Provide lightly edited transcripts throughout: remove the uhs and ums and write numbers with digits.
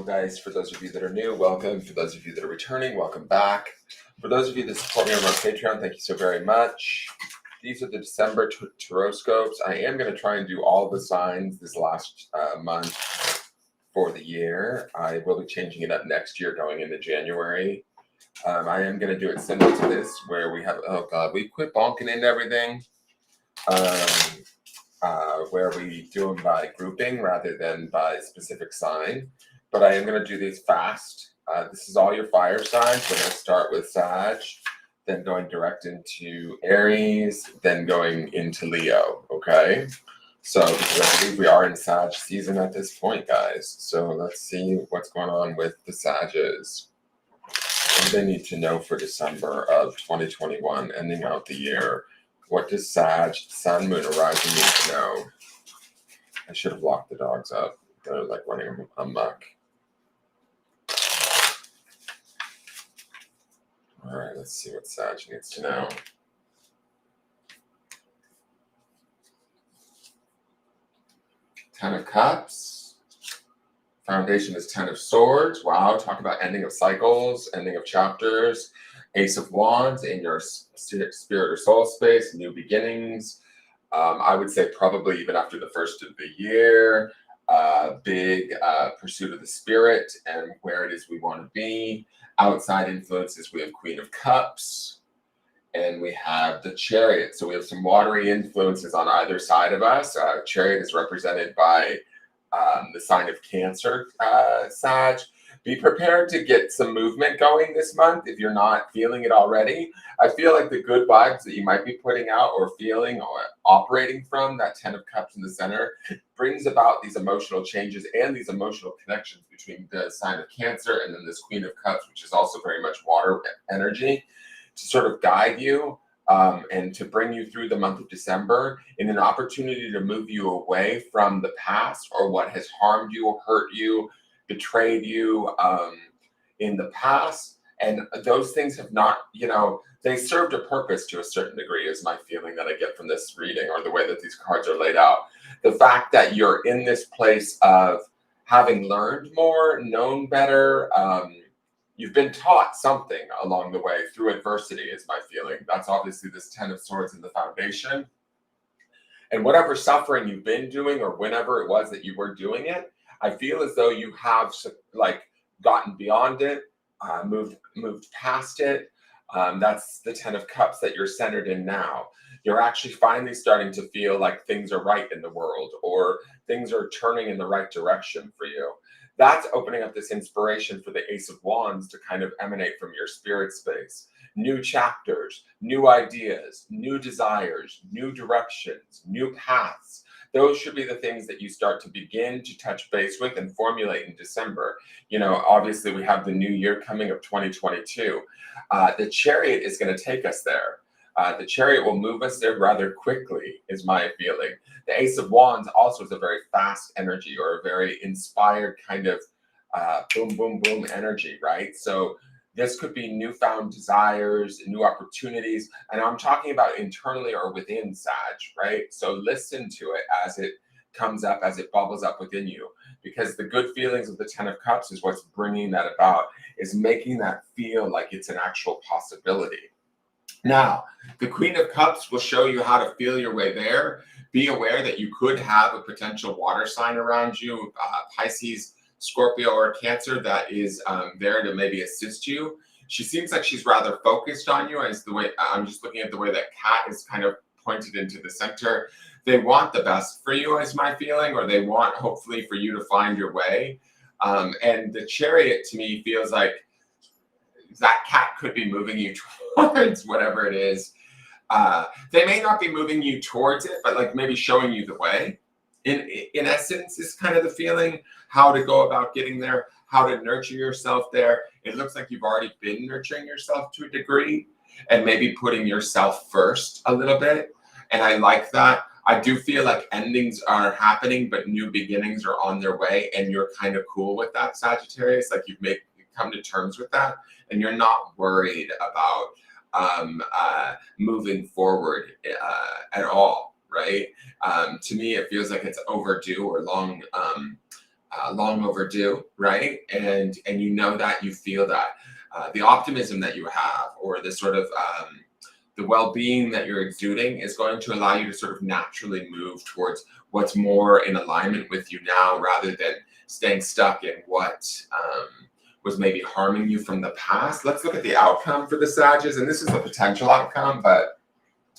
Guys, for those of you that are new, welcome. For those of you that are returning, welcome back. For those of you that support me on my Patreon, thank you so very much. These are the December Tarotscopes. I am going to try and do all the signs this last month for the year. I will be changing it up next year going into January. I am going to do it similar to this where we have, oh God, we quit bonking into everything. Where we do them by grouping rather than by specific sign. But I am going to do these fast. This is all your fire signs. We're going to start with Sag, then going direct into Aries, then going into Leo, okay? So because I believe we are in Sag season at this point, guys. So let's see what's going on with the Sages. What do they need to know for December of 2021, ending out the year? What does Sag, Sun, Moon, or Rising need to know? I should have locked the dogs up. They're like running amok. All right, let's see what Sag needs to know. Ten of Cups. Foundation is Ten of Swords. Wow, talk about ending of cycles, ending of chapters. Ace of Wands in your spirit or soul space, new beginnings. I would say probably even after the first of the year, big pursuit of the spirit and where it is we want to be. Outside influences, we have Queen of Cups and we have the Chariot. So we have some watery influences on either side of us. Chariot is represented by the sign of Cancer, Sag. Be prepared to get some movement going this month if you're not feeling it already. I feel like the good vibes that you might be putting out or feeling or operating from, that Ten of Cups in the center, brings about these emotional changes and these emotional connections between the sign of Cancer and then this Queen of Cups, which is also very much water energy, to sort of guide you and to bring you through the month of December in an opportunity to move you away from the past or what has harmed you, hurt you, betrayed you in the past. And those things have not, they served a purpose to a certain degree, is my feeling that I get from this reading or the way that these cards are laid out. The fact that you're in this place of having learned more, known better, you've been taught something along the way through adversity, is my feeling. That's obviously this Ten of Swords in the foundation. And whatever suffering you've been doing or whenever it was that you were doing it, I feel as though you have gotten beyond it, moved past it. That's the Ten of Cups that you're centered in now. You're actually finally starting to feel like things are right in the world or things are turning in the right direction for you. That's opening up this inspiration for the Ace of Wands to kind of emanate from your spirit space. New chapters, new ideas, new desires, new directions, new paths. Those should be the things that you start to begin to touch base with and formulate in December. Obviously we have the new year coming of 2022. The Chariot is going to take us there. The Chariot will move us there rather quickly, is my feeling. The Ace of Wands also is a very fast energy or a very inspired kind of boom, boom, boom energy, right? So this could be newfound desires, new opportunities. And I'm talking about internally or within Sag, right? So listen to it as it comes up, as it bubbles up within you. Because the good feelings of the Ten of Cups is what's bringing that about, is making that feel like it's an actual possibility. Now, the Queen of Cups will show you how to feel your way there. Be aware that you could have a potential water sign around you, Pisces, Scorpio, or Cancer that is there to maybe assist you. She seems like she's rather focused on you, as the way I'm just looking at the way that cat is kind of pointed into the center. They want the best for you, is my feeling, or they want hopefully for you to find your way. And the Chariot to me feels like that cat could be moving you towards whatever it is. They may not be moving you towards it, but like maybe showing you the way. In essence, is kind of the feeling, how to go about getting there, how to nurture yourself there. It looks like you've already been nurturing yourself to a degree and maybe putting yourself first a little bit. And I like that. I do feel like endings are happening, but new beginnings are on their way. And you're kind of cool with that, Sagittarius. Like you've come to terms with that. And you're not worried about moving forward at all, right? To me, it feels like it's overdue or long long overdue, right? And you know that, you feel that. The optimism that you have, or the sort of the well-being that you're exuding, is going to allow you to sort of naturally move towards what's more in alignment with you now, rather than staying stuck in what was maybe harming you from the past. Let's look at the outcome for the Sages, and this is a potential outcome, but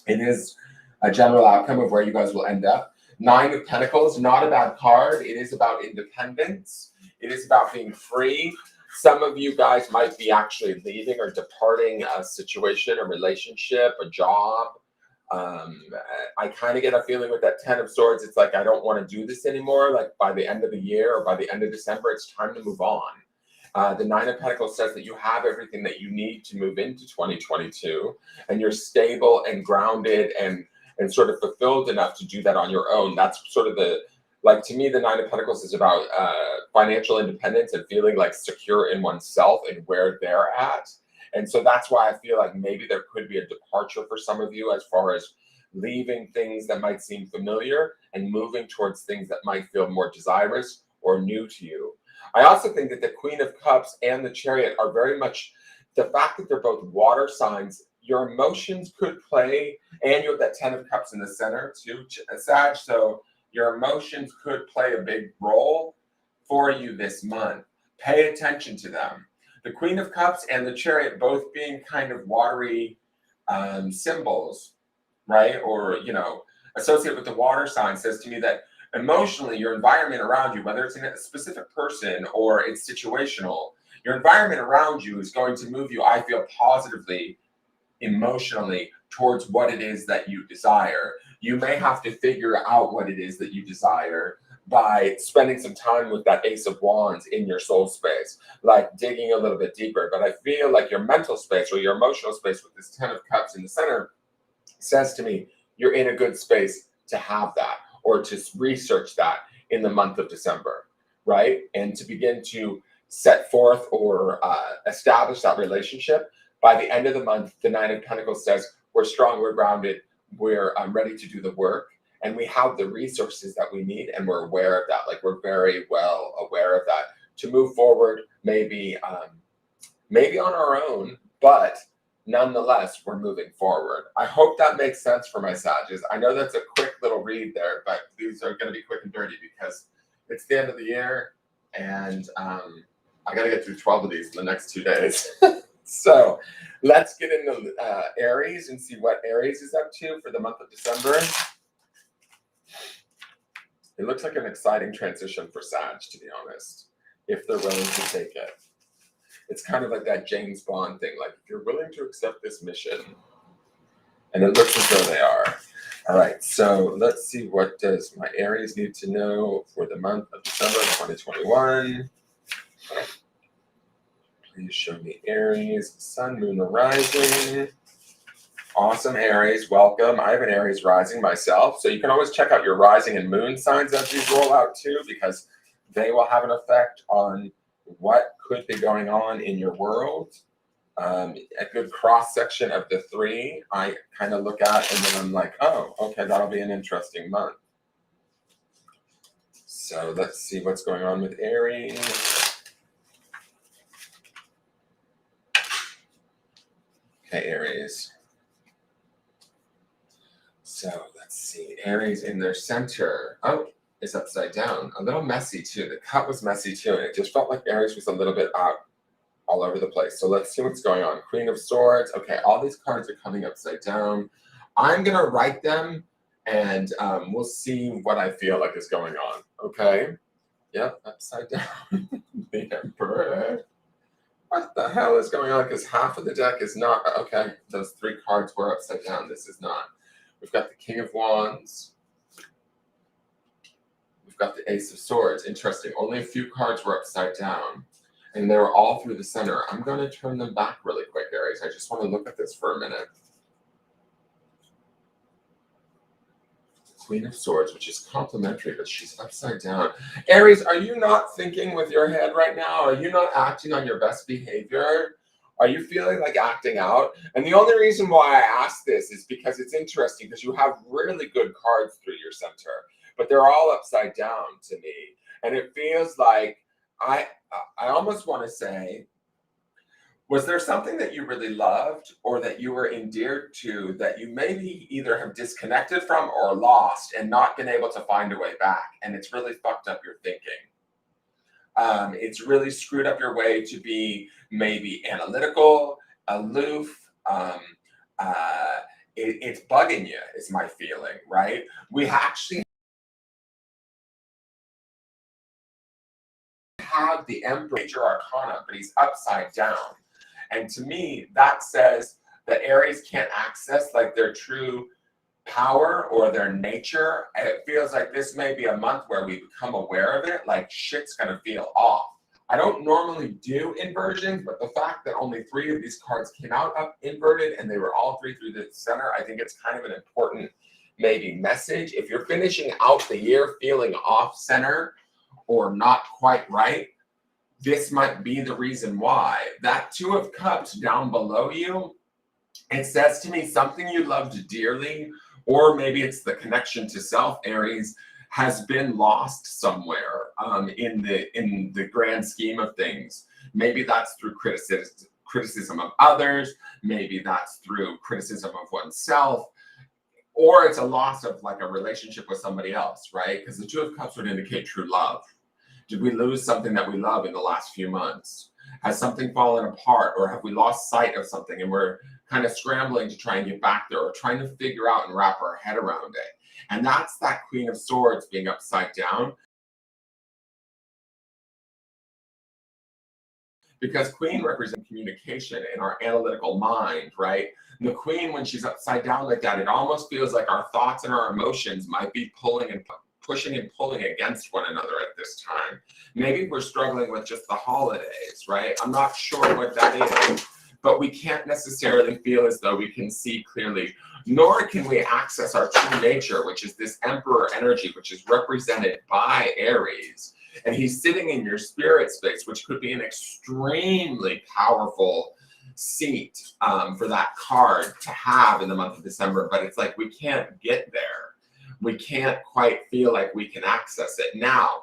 it is a general outcome of where you guys will end up. Nine of Pentacles, not a bad card. It is about independence. It is about being free. Some of you guys might be actually leaving or departing a situation, a relationship, a job. I kind of get a feeling with that Ten of Swords, it's like, I don't want to do this anymore. Like by the end of the year or by the end of December, it's time to move on. The Nine of Pentacles says that you have everything that you need to move into 2022, and you're stable and grounded and sort of fulfilled enough to do that on your own. That's sort of the, like, to me, the Nine of Pentacles is about financial independence and feeling like secure in oneself and where they're at. And so that's why I feel like maybe there could be a departure for some of you, as far as leaving things that might seem familiar and moving towards things that might feel more desirous or new to you. I also think that the Queen of Cups and the Chariot are very much, the fact that they're both water signs, your emotions could play, and you have that Ten of Cups in the center too, Sag, so your emotions could play a big role for you this month. Pay attention to them. The Queen of Cups and the Chariot both being kind of watery symbols, right? Or, associated with the water sign, says to me that emotionally, your environment around you, whether it's in a specific person or it's situational, your environment around you is going to move you, I feel, positively, emotionally, towards what it is that you desire. You may have to figure out what it is that you desire by spending some time with that Ace of Wands in your soul space, like digging a little bit deeper. But I feel like your mental space or your emotional space with this Ten of Cups in the center says to me, you're in a good space to have that, or to research that in the month of December, right? And to begin to set forth or establish that relationship. By the end of the month, the Nine of Pentacles says, we're strong, we're grounded, we're ready to do the work, and we have the resources that we need, and we're aware of that. Like, we're very well aware of that to move forward, maybe on our own, but nonetheless, we're moving forward. I hope that makes sense for my Sages. I know that's a quick little read there, but these are going to be quick and dirty because it's the end of the year, and I got to get through 12 of these in the next 2 days. So let's get into Aries and see what Aries is up to for the month of December. It looks like an exciting transition for Sag, to be honest, if they're willing to take it. It's kind of like that James Bond thing, like, if you're willing to accept this mission, and it looks as though they are. All right, so let's see, what does my Aries need to know for the month of December 2021? Please show me Aries, Sun, Moon, or Rising. Awesome, Aries, welcome. I have an Aries rising myself, so you can always check out your rising and moon signs as these roll out too, because they will have an effect on what could be going on in your world. A good cross section of the three I kind of look at, and then I'm like, oh, okay, that'll be an interesting month. So let's see what's going on with Aries. Okay, Aries. So let's see, Aries in their center. Oh, it's upside down. A little messy too. The cut was messy too, and it just felt like Aries was a little bit out all over the place. So let's see what's going on. Queen of Swords. Okay, all these cards are coming upside down. I'm going to write them, and we'll see what I feel like is going on. Okay? Yep, upside down. The Emperor. What the hell is going on? Because half of the deck is not. Okay, those three cards were upside down. This is not. We've got the King of Wands. We've got the Ace of Swords. Interesting. Only a few cards were upside down, and they were all through the center. I'm going to turn them back really quick, Aries. I just want to look at this for a minute. Queen of Swords, which is complementary, but she's upside down. Aries, are you not thinking with your head right now? Are you not acting on your best behavior? Are you feeling like acting out? And the only reason why I ask this is because it's interesting, because you have really good cards through your center, but they're all upside down to me. And it feels like I I almost want to say, was there something that you really loved or that you were endeared to that you maybe either have disconnected from or lost and not been able to find a way back? And it's really fucked up your thinking. It's really screwed up your way to be maybe analytical, aloof. It's bugging you, is my feeling, right? We actually have the Emperor Major Arcana, but he's upside down. And to me, that says that Aries can't access like their true power or their nature. And it feels like this may be a month where we become aware of it, like shit's gonna feel off. I don't normally do inversions, but the fact that only 3 of these cards came out up inverted and they were all 3 through the center, I think it's kind of an important maybe message. If you're finishing out the year feeling off center or not quite right, this might be the reason why. That 2 of Cups down below you, it says to me something you loved dearly, or maybe it's the connection to self, Aries, has been lost somewhere in the grand scheme of things. Maybe that's through criticism of others. Maybe that's through criticism of oneself. Or it's a loss of like a relationship with somebody else, right? Because the 2 of Cups would indicate true love. Did we lose something that we love in the last few months? Has something fallen apart, or have we lost sight of something and we're kind of scrambling to try and get back there or trying to figure out and wrap our head around it? And that's that Queen of Swords being upside down. Because Queen represents communication in our analytical mind, right? And the Queen, when she's upside down like that, it almost feels like our thoughts and our emotions might be pulling and pushing and pulling against one another at this time. Maybe we're struggling with just the holidays, right? I'm not sure what that is, but we can't necessarily feel as though we can see clearly, nor can we access our true nature, which is this Emperor energy, which is represented by Aries. And he's sitting in your spirit space, which could be an extremely powerful seat for that card to have in the month of December. But it's like we can't get there. We can't quite feel like we can access it. Now,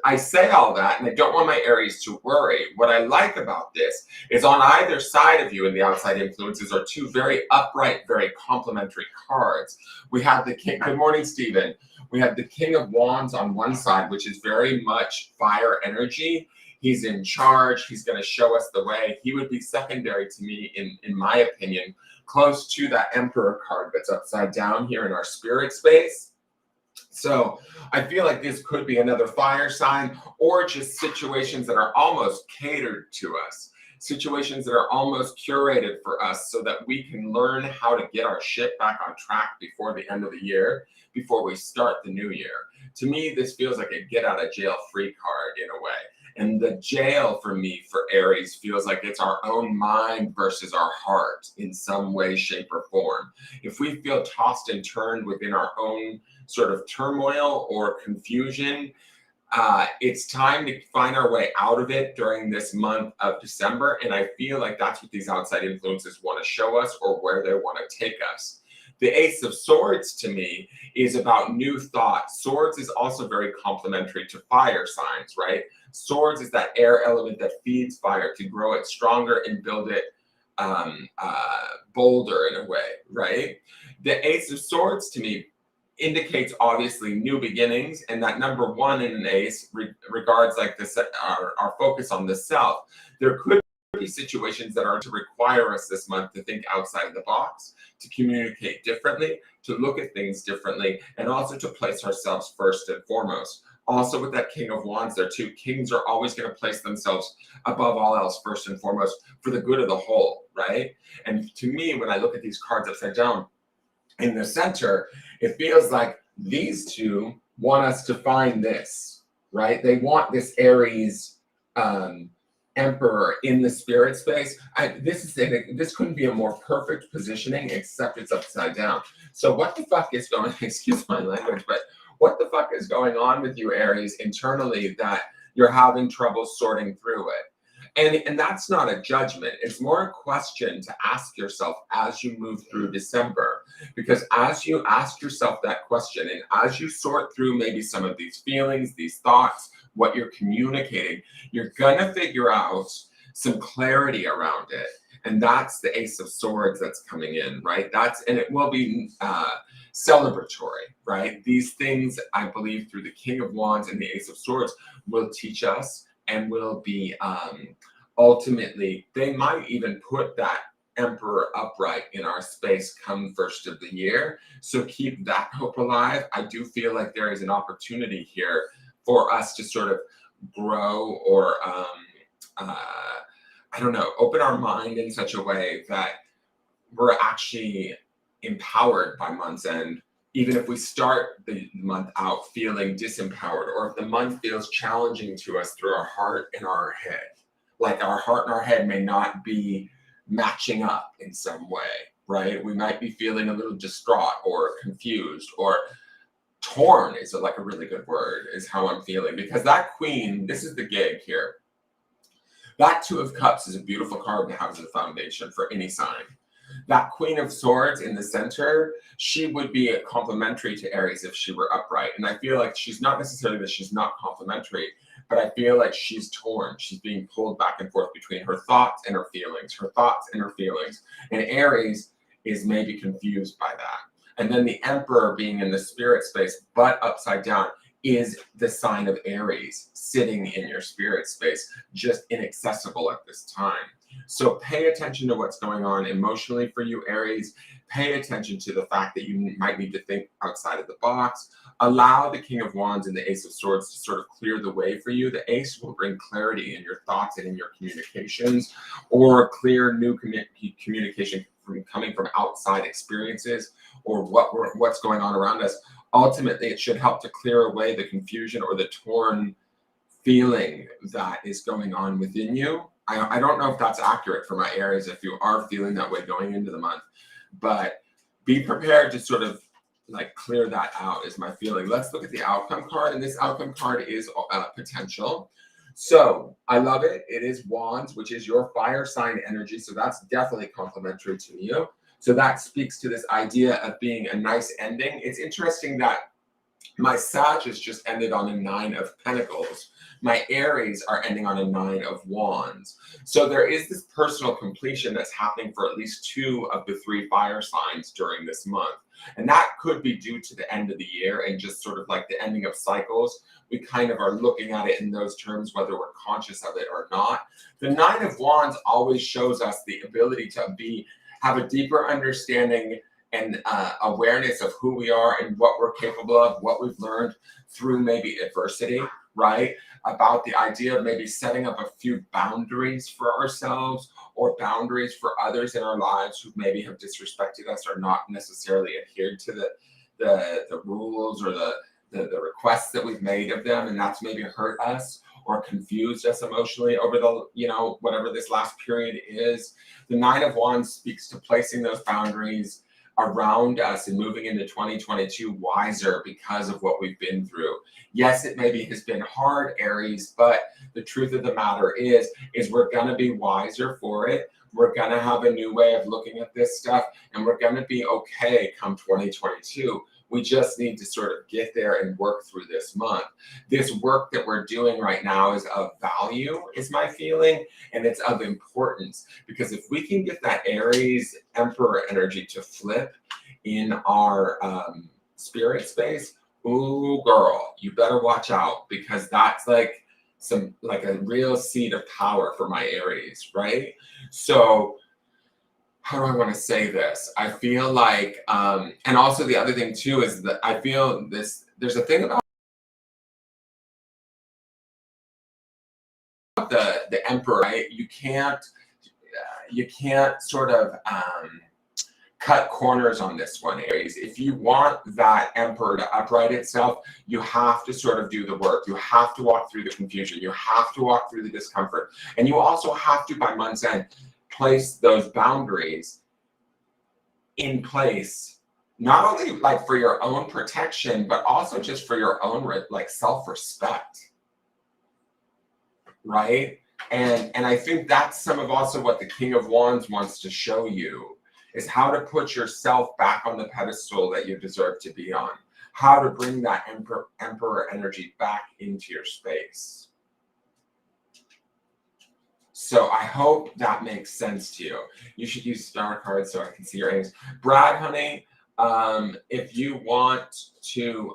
I say all that, and I don't want my Aries to worry. What I like about this is on either side of you in the outside influences are 2 very upright, very complementary cards. We have the King. Good morning, Stephen. We have the King of Wands on one side, which is very much fire energy. He's in charge. He's going to show us the way. He would be secondary to me, in my opinion, close to that Emperor card that's upside down here in our spirit space. So I feel like this could be another fire sign, or just situations that are almost catered to us, situations that are almost curated for us so that we can learn how to get our shit back on track before the end of the year, before we start the new year. To me, this feels like a get out of jail free card in a way. And the jail for me, for Aries, feels like it's our own mind versus our heart in some way, shape, or form. If we feel tossed and turned within our own sort of turmoil or confusion, it's time to find our way out of it during this month of December. And I feel like that's what these outside influences want to show us, or where they want to take us. The Ace of Swords to me is about new thought. Swords is also very complementary to fire signs, right? Swords is that air element that feeds fire to grow it stronger and build it bolder in a way, right? The Ace of Swords to me indicates obviously new beginnings, and that number 1 in an ace regards like this, our focus on the self. There could be situations that are to require us this month to think outside the box, to communicate differently, to look at things differently, and also to place ourselves first and foremost. Also with that King of Wands there too, kings are always going to place themselves above all else, first and foremost, for the good of the whole, right? And to me, when I look at these cards upside down, in the center, it feels like these 2 want us to find this, right? They want this Aries Emperor in the spirit space. This couldn't be a more perfect positioning, except it's upside down. So what the fuck is going, excuse my language, but what the fuck is going on with you, Aries, internally, that you're having trouble sorting through it? And that's not a judgment. It's more a question to ask yourself as you move through December. Because as you ask yourself that question, and as you sort through maybe some of these feelings, these thoughts, what you're communicating, you're gonna figure out some clarity around it. And that's the Ace of Swords that's coming in, right? And it will be celebratory, right? These things, I believe, through the King of Wands and the Ace of Swords will teach us and will be ultimately, they might even put that Emperor upright in our space come first of the year. So keep that hope alive. I do feel like there is an opportunity here for us to sort of grow or I don't know, open our mind in such a way that we're actually empowered by month's end, even if we start the month out feeling disempowered, or if the month feels challenging to us through our heart and our head. Like our heart and our head may not be matching up in some way, right? We might be feeling a little distraught or confused or torn is like a really good word, is how I'm feeling. Because that Queen, this is the gig here. That Two of Cups is a beautiful card to have as a foundation for any sign. That Queen of Swords in the center, she would be complementary to Aries if she were upright. And I feel like she's not necessarily that she's not complementary, but I feel like she's torn. She's being pulled back and forth between her thoughts and her feelings, her thoughts and her feelings. And Aries is maybe confused by that. And then the Emperor being in the spirit space, but upside down, is the sign of Aries sitting in your spirit space, just inaccessible at this time. So pay attention to what's going on emotionally for you, Aries. Pay attention to the fact that you might need to think outside of the box. Allow the King of Wands and the Ace of Swords to sort of clear the way for you. The Ace will bring clarity in your thoughts and in your communications, or clear new communication coming from outside experiences or what's going on around us. Ultimately, it should help to clear away the confusion or the torn feeling that is going on within you. I don't know if that's accurate for my Aries, if you are feeling that way going into the month, but be prepared to sort of like clear that out is my feeling. Let's look at the outcome card, and this outcome card is potential. So I love it. It is Wands, which is your fire sign energy. So that's definitely complementary to you. So that speaks to this idea of being a nice ending. It's interesting that my Sagittarius just ended on a 9 of Pentacles. My Aries are ending on a 9 of Wands. So there is this personal completion that's happening for at least 2 of the 3 fire signs during this month. And that could be due to the end of the year and just sort of like the ending of cycles. We kind of are looking at it in those terms, whether we're conscious of it or not. The 9 of Wands always shows us the ability to have a deeper understanding and awareness of who we are and what we're capable of, what we've learned through maybe adversity, right? About the idea of maybe setting up a few boundaries for ourselves or boundaries for others in our lives who maybe have disrespected us or not necessarily adhered to the rules or the requests that we've made of them, and that's maybe hurt us or confused us emotionally over the, whatever this last period is. The 9 of Wands speaks to placing those boundaries around us and moving into 2022 wiser because of what we've been through. Yes, it maybe has been hard, Aries, but the truth of the matter is we're gonna be wiser for it. We're gonna have a new way of looking at this stuff, and we're gonna be okay come 2022. We just need to sort of get there and work through this month. This work that we're doing right now is of value, is my feeling, and it's of importance. Because if we can get that Aries Emperor energy to flip in our spirit space, ooh, girl, you better watch out, because that's like a real seed of power for my Aries, right? So how do I want to say this? I feel like, and also the other thing too is that I feel there's a thing about the Emperor, right? You can't sort of cut corners on this one, Aries. If you want that Emperor to upright itself, you have to sort of do the work. You have to walk through the confusion. You have to walk through the discomfort. And you also have to, by month's end, place those boundaries in place, not only like for your own protection, but also just for your own like self-respect, right? And I think that's some of also what the King of Wands wants to show you, is how to put yourself back on the pedestal that you deserve to be on, how to bring that emperor energy back into your space. So I hope that makes sense to you. You should use star cards so I can see your names. Brad, honey, if you want to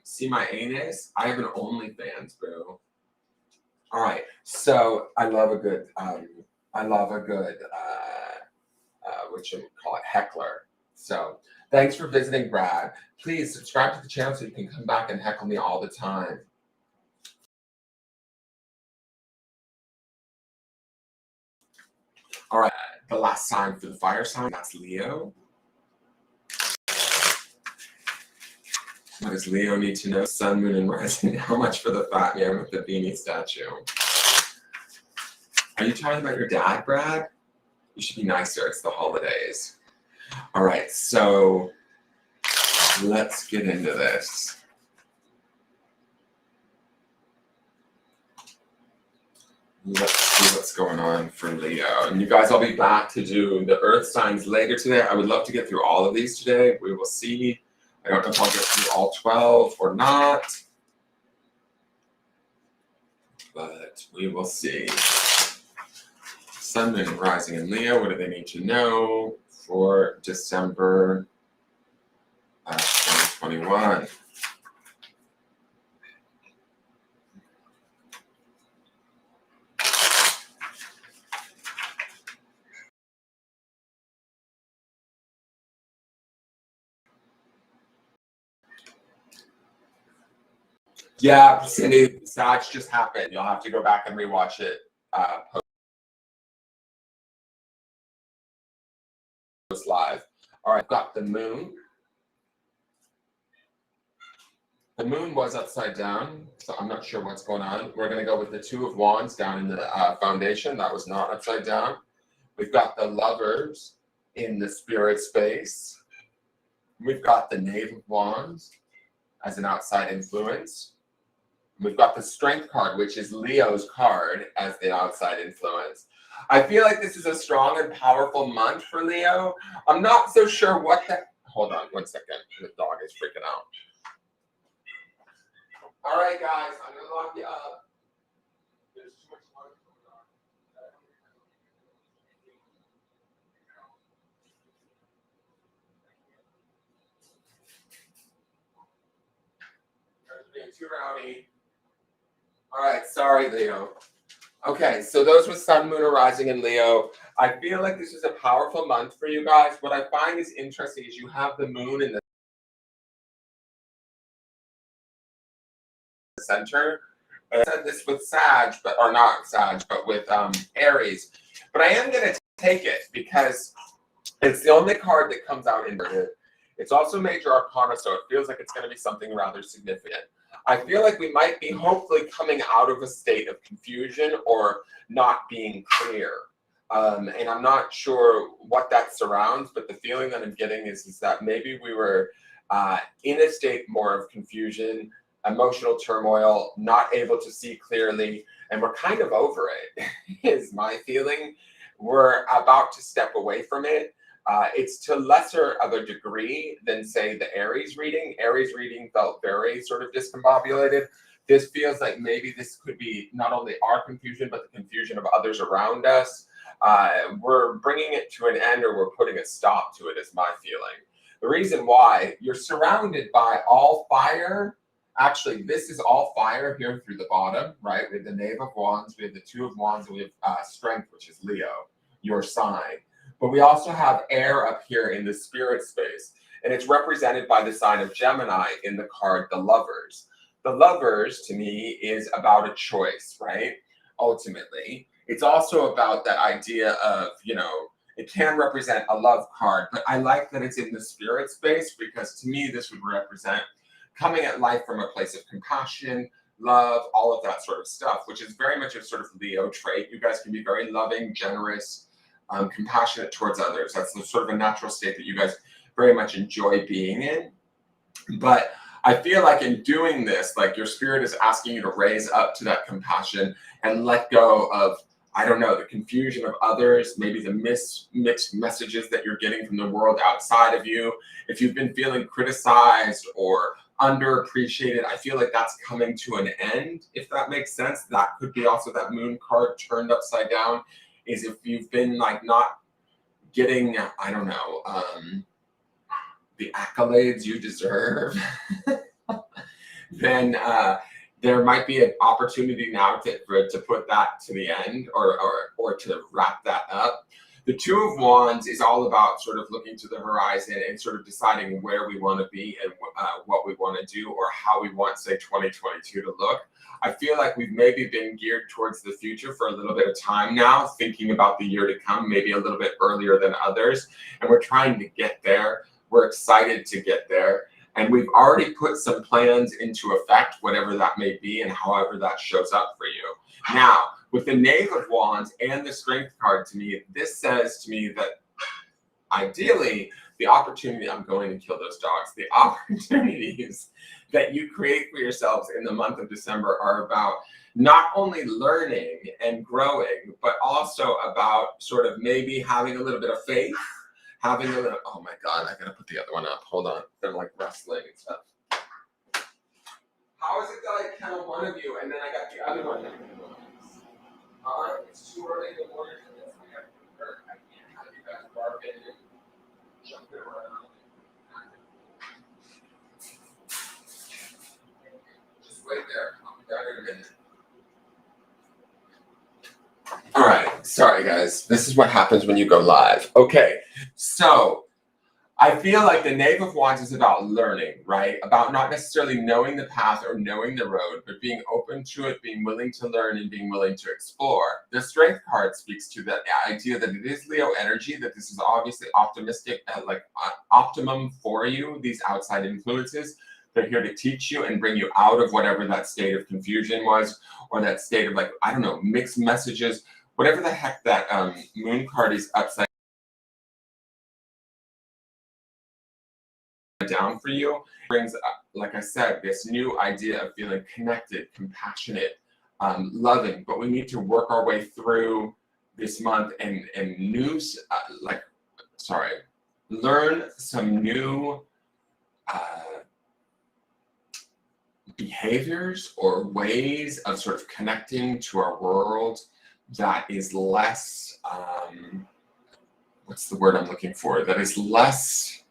see my anus, I have an OnlyFans, boo. All right, so I love a good what you call it, heckler. So thanks for visiting, Brad. Please subscribe to the channel so you can come back and heckle me all the time. All right, the last sign for the fire sign, that's Leo. What does Leo need to know? Sun, moon, and rising. How much for the fat man with the beanie statue? Are you talking about your dad, Brad? You should be nicer. It's the holidays. All right, so let's get into this. Let's see what's going on for Leo. And you guys, I'll be back to do the earth signs later today. I would love to get through all of these today. We will see. I don't know if I'll get through all 12 or not, but we will see. Sun, moon, and rising in Leo. What do they need to know for December 2021? Yeah, Cindy, Sag just happened. You'll have to go back and rewatch it post live. All right, got the moon. The moon was upside down, so I'm not sure what's going on. We're going to go with the Two of Wands down in the foundation. That was not upside down. We've got the Lovers in the spirit space. We've got the Knave of Wands as an outside influence. We've got the Strength card, which is Leo's card, as the outside influence. I feel like this is a strong and powerful month for Leo. I'm not so sure what the... Hold on 1 second. The dog is freaking out. All right, guys. I'm going to lock you up. There's too much noise going on. Being too rowdy. All right, sorry, Leo. Okay, so those with Sun, Moon, or Rising in Leo. I feel like this is a powerful month for you guys. What I find is interesting is you have the Moon in the center. I said this with Sag, or not Sag, but with Aries. But I am going to take it because it's the only card that comes out inverted. It's also major arcana, so it feels like it's going to be something rather significant. I feel like we might be hopefully coming out of a state of confusion or not being clear. And I'm not sure what that surrounds, but the feeling that I'm getting is that maybe we were in a state more of confusion, emotional turmoil, not able to see clearly, and we're kind of over it, is my feeling. We're about to step away from it. It's to lesser of a degree than, say, the Aries reading. Aries reading felt very sort of discombobulated. This feels like maybe this could be not only our confusion, but the confusion of others around us. We're bringing it to an end, or we're putting a stop to it, is my feeling. The reason why, you're surrounded by all fire. Actually, this is all fire here through the bottom, right? We have the Knave of Wands, we have the Two of Wands, and we have Strength, which is Leo, your sign. But we also have air up here in the spirit space, and it's represented by the sign of Gemini in the card, the Lovers. The Lovers, to me, is about a choice, right? Ultimately. It's also about that idea of, it can represent a love card, but I like that it's in the spirit space because to me, this would represent coming at life from a place of compassion, love, all of that sort of stuff, which is very much a sort of Leo trait. You guys can be very loving, generous, compassionate towards others. That's sort of a natural state that you guys very much enjoy being in. But I feel like in doing this, like your spirit is asking you to raise up to that compassion and let go of, I don't know, the confusion of others, maybe the mixed messages that you're getting from the world outside of you. If you've been feeling criticized or underappreciated. I feel like that's coming to an end, if that makes sense. That could be also that moon card turned upside down, is if you've been like not getting, I don't know, the accolades you deserve, then there might be an opportunity now to put that to the end, or to wrap that up. The Two of Wands is all about sort of looking to the horizon and sort of deciding where we want to be and what we want to do, or how we want, say, 2022 to look. I feel like we've maybe been geared towards the future for a little bit of time now, thinking about the year to come, maybe a little bit earlier than others. And we're trying to get there. We're excited to get there. And we've already put some plans into effect, whatever that may be, and however that shows up for you. Now, with the Knave of Wands and the Strength card, to me, this says to me that ideally, the opportunity, I'm going to kill those dogs, the opportunities that you create for yourselves in the month of December are about not only learning and growing, but also about sort of maybe having a little bit of faith, having a little, oh my God, I gotta put the other one up. Hold on. They're like wrestling and stuff. How is it that I count one of you and then I got the other one? It's too early in the morning for this. I have to work. I can't have you guys barking and jumping around. Just wait there. I'll be down in a minute. All right. Sorry, guys. This is what happens when you go live. Okay. So I feel like the Knave of Wands is about learning, right? About not necessarily knowing the path or knowing the road, but being open to it, being willing to learn, and being willing to explore. The Strength card speaks to that idea that it is Leo energy, that this is obviously optimistic, optimum for you, these outside influences. They're here to teach you and bring you out of whatever that state of confusion was, or that state of, like, I don't know, mixed messages, whatever the heck that moon card is upside down for you, brings up, like I said, this new idea of feeling connected, compassionate, loving. But we need to work our way through this month and learn some new behaviors or ways of sort of connecting to our world that is less, what's the word I'm looking for? That is less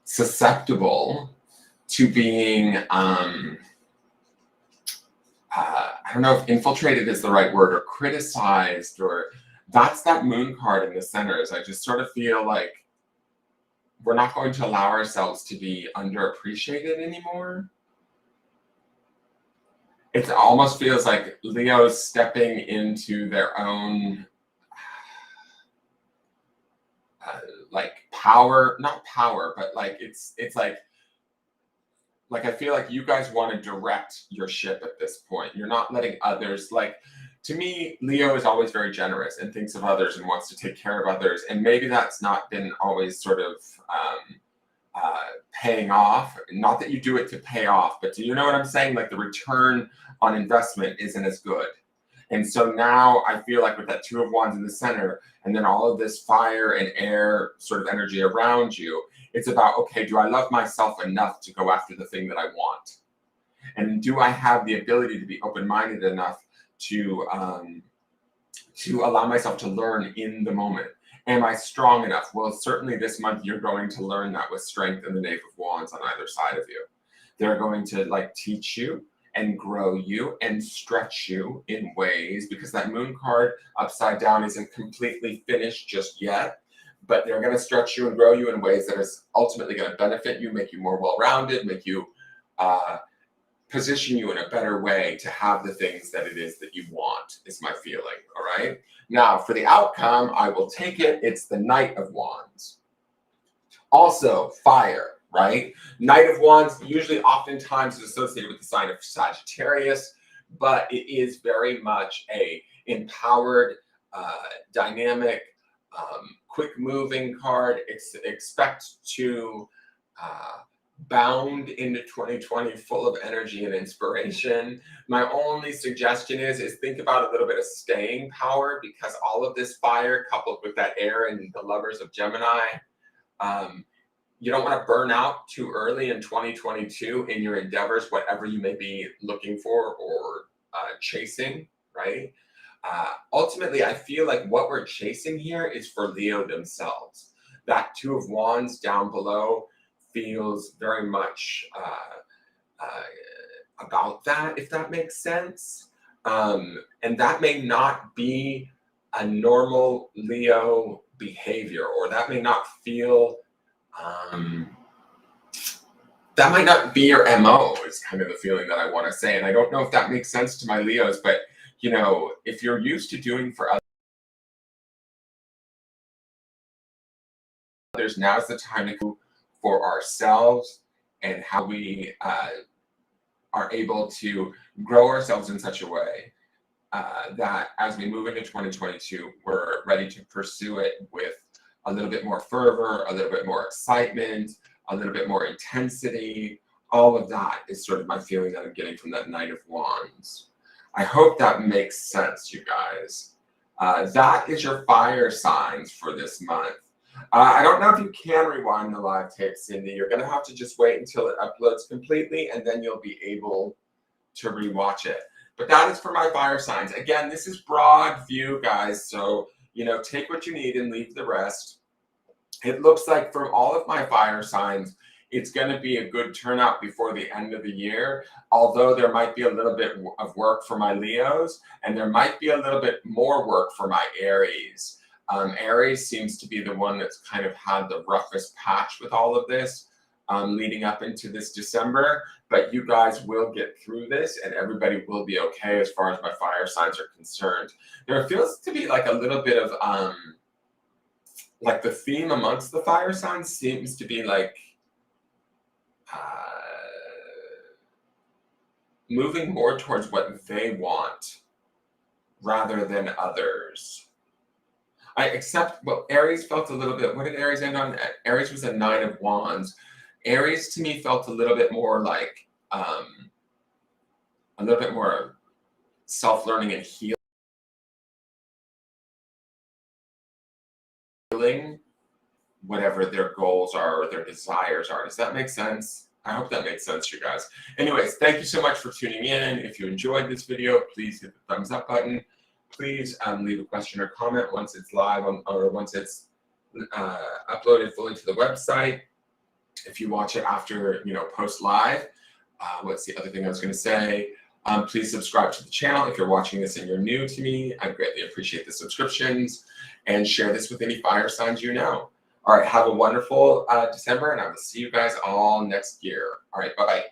susceptible to being, I don't know if infiltrated is the right word, or criticized, or that's that moon card in the center. Is I just sort of feel like we're not going to allow ourselves to be underappreciated anymore. It almost feels like Leo's stepping into their own like power, not power, but like it's like I feel like you guys want to direct your ship at this point. You're not letting others, like, to me, Leo is always very generous and thinks of others and wants to take care of others. And maybe that's not been always sort of paying off. Not that you do it to pay off, but do you know what I'm saying? Like the return on investment isn't as good. And so now I feel like with that Two of Wands in the center, and then all of this fire and air sort of energy around you, it's about, okay, do I love myself enough to go after the thing that I want? And do I have the ability to be open-minded enough to allow myself to learn in the moment? Am I strong enough? Well, certainly this month you're going to learn that with Strength and the Knave of Wands on either side of you. They're going to like teach you and grow you and stretch you in ways, because that moon card upside down isn't completely finished just yet, but they're going to stretch you and grow you in ways that is ultimately going to benefit you, make you more well-rounded, make you position you in a better way to have the things that it is that you want, is my feeling. All right. Now for the outcome, I will take it. It's the Knight of Wands. Also fire. Right? Knight of Wands usually oftentimes is associated with the sign of Sagittarius, but it is very much a empowered, dynamic, quick-moving card. Expect to bound into 2020 full of energy and inspiration. My only suggestion is think about a little bit of staying power, because all of this fire coupled with that air and the lovers of Gemini, you don't want to burn out too early in 2022 in your endeavors, whatever you may be looking for or chasing, right? Ultimately, I feel like what we're chasing here is for Leo themselves. That Two of Wands down below feels very much about that, if that makes sense. And that may not be a normal Leo behavior, or that may not feel that might not be your MO, is kind of the feeling that I want to say. And I don't know if that makes sense to my Leos, but you know, if you're used to doing for others, now's the time to do for ourselves, and how we are able to grow ourselves in such a way that as we move into 2022, we're ready to pursue it with a little bit more fervor, a little bit more excitement, a little bit more intensity. All of that is sort of my feeling that I'm getting from that Knight of Wands. I hope that makes sense, you guys. That is your fire signs for this month. I don't know if you can rewind the live tape, Cindy. You're going to have to just wait until it uploads completely, and then you'll be able to rewatch it. But that is for my fire signs. Again, this is broad view, guys. So, you know, take what you need and leave the rest. It looks like from all of my fire signs, it's going to be a good turnout before the end of the year, although there might be a little bit of work for my Leos, and there might be a little bit more work for my Aries. Aries seems to be the one that's kind of had the roughest patch with all of this leading up into this December, but you guys will get through this and everybody will be okay as far as my fire signs are concerned. There feels to be like a little bit of like the theme amongst the fire signs seems to be like moving more towards what they want rather than others. Well, Aries felt a little bit, what did Aries end on? Aries was a Nine of Wands. Aries to me felt a little bit more like a little bit more self-learning and healing whatever their goals are or their desires are. Does that make sense? I hope that makes sense, you guys. Anyways, thank you so much for tuning in. If you enjoyed this video, please hit the thumbs up button. Please leave a question or comment once it's live or once it's uploaded fully to the website. If you watch it after, you know, post live, what's the other thing I was going to say? Please subscribe to the channel if you're watching this and you're new to me. I greatly appreciate the subscriptions, and share this with any fire signs you know. All right, have a wonderful December, and I will see you guys all next year. All right, bye-bye.